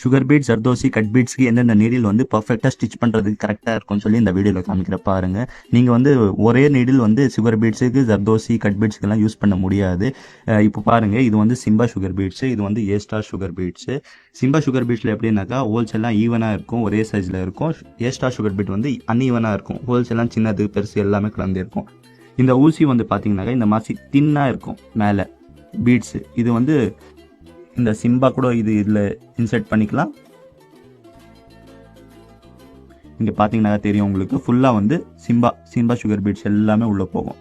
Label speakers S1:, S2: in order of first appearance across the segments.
S1: Sugar beads, zardozi, cut பீட்ஸ்க்கு எந்தெந்த needle வந்து பர்ஃபெக்டாக ஸ்டிச் பண்ணுறதுக்கு கரெக்டாக இருக்கும்னு சொல்லி இந்த வீடியோவில் காமிக்கிற பாருங்க. நீங்கள் வந்து ஒரே நீடில் வந்து சுகர் பீட்ஸுக்கு, ஜர்தோசி, கட் பீட்ஸ்க்கெல்லாம் யூஸ் பண்ண முடியாது. இப்போ பாருங்கள், இது வந்து சிம்பா சுகர் பீட்ஸு, இது வந்து A star sugar beets. Simba sugar பீட்ஸில் எப்படின்னாக்கா ஹோல்ஸ் எல்லாம் ஈவனாக இருக்கும், ஒரே சைஸில் இருக்கும். ஏ ஸ்டார் சுகர் பீட் வந்து அன்ஈவனாக இருக்கும், ஹோல்ஸ் எல்லாம் சின்னது பெருசு எல்லாமே கலந்து இருக்கும். இந்த ஊசி வந்து பார்த்தீங்கன்னாக்கா இந்த மாதிரி தின்னாக இருக்கும் மேலே பீட்ஸு. இது வந்து இந்த சிம்பா கூட இதில் இன்சர்ட் பண்ணிக்கலாம். இங்கே பார்த்தீங்கன்னா தெரியும் உங்களுக்கு, ஃபுல்லாக வந்து சிம்பா சுகர் பீட்ஸ் எல்லாமே உள்ளே போகும்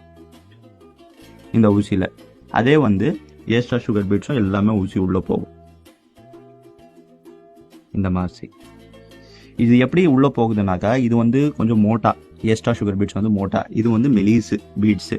S1: இந்த ஊசியில். அதே வந்து ஏ ஸ்டார் சுகர் பீட்ஸும் எல்லாமே ஊசி உள்ளே போகும் இந்த மாதிரி. இது எப்படி உள்ளே போகுதுனாக்கா, இது வந்து கொஞ்சம் மோட்டா, ஏ ஸ்டார் சுகர் பீட்ஸ் வந்து மோட்டா, இது வந்து மெலிசு பீட்ஸு.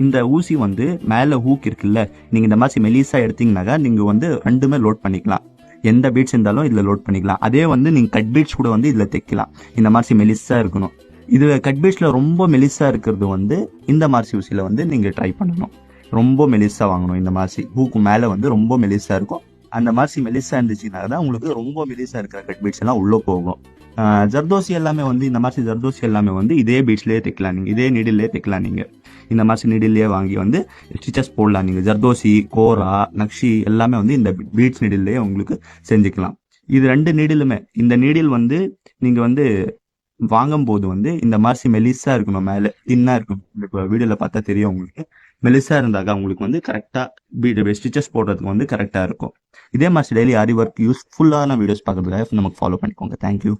S1: இந்த ஊசி வந்து மேலே ஹூக் இருக்குல்ல, நீங்கள் இந்த மாதிரி மெலிசா எடுத்தீங்கன்னாக்கா நீங்கள் வந்து ரெண்டுமே லோட் பண்ணிக்கலாம். எந்த பீட்ஸ் இருந்தாலும் இதில் லோட் பண்ணிக்கலாம். அதே வந்து நீங்கள் கட் பீட்ஸ் கூட வந்து இதில் தைக்கலாம். இந்த மாதிரி மெலிசா இருக்கணும். இது கட் பீட்ஸில் ரொம்ப மெலிசா இருக்கிறது வந்து இந்த மாதிரி ஊசியில் வந்து நீங்கள் ட்ரை பண்ணணும். ரொம்ப மெலிசா வாங்கணும். இந்த மாதிரி ஹூக்கு மேலே வந்து ரொம்ப மெலிசா இருக்கும். அந்த மாதிரி மெலிசா இருந்துச்சுன்னா தான் உங்களுக்கு ரொம்ப மெலிசா இருக்கிற கட் பீட்ஸ் எல்லாம் உள்ளே போகும். ஜர்தோசி எல்லாமே வந்து இந்த மாதிரி ஜர்தோசி எல்லாமே வந்து இதே பீட்ஸ்லேயே தைக்கலாம். நீங்கள் இதே நீடிலே தைக்கலாம். நீங்கள் இந்த மாதிரி நீடிலே வாங்கி வந்து ஸ்டிச்சஸ் போடலாம். நீங்கள் ஜர்தோசி, கோரா, நக்ஷி எல்லாமே வந்து இந்த பீட்ஸ் நீடிலே உங்களுக்கு செஞ்சுக்கலாம். இது ரெண்டு நீடிலுமே, இந்த நீடில் வந்து நீங்கள் வந்து வாங்கும்போது வந்து இந்த மாதிரி மெலிசா இருக்கணும், மேலே தின்னா இருக்கணும். இப்போ வீடியோவில் பார்த்தா தெரியும் உங்களுக்கு. மெலிசா இருந்தாக்கா உங்களுக்கு வந்து கரெக்டாக ஸ்டிச்சஸ் போடுறதுக்கு வந்து கரெக்டாக இருக்கும். இதே மாதிரி டெய்லி ஆரி ஒர்க் யூஸ்ஃபுல்லான வீடியோஸ் பார்க்குறதுக்காக நமக்கு ஃபாலோ பண்ணிக்கோங்க. தேங்க்யூ.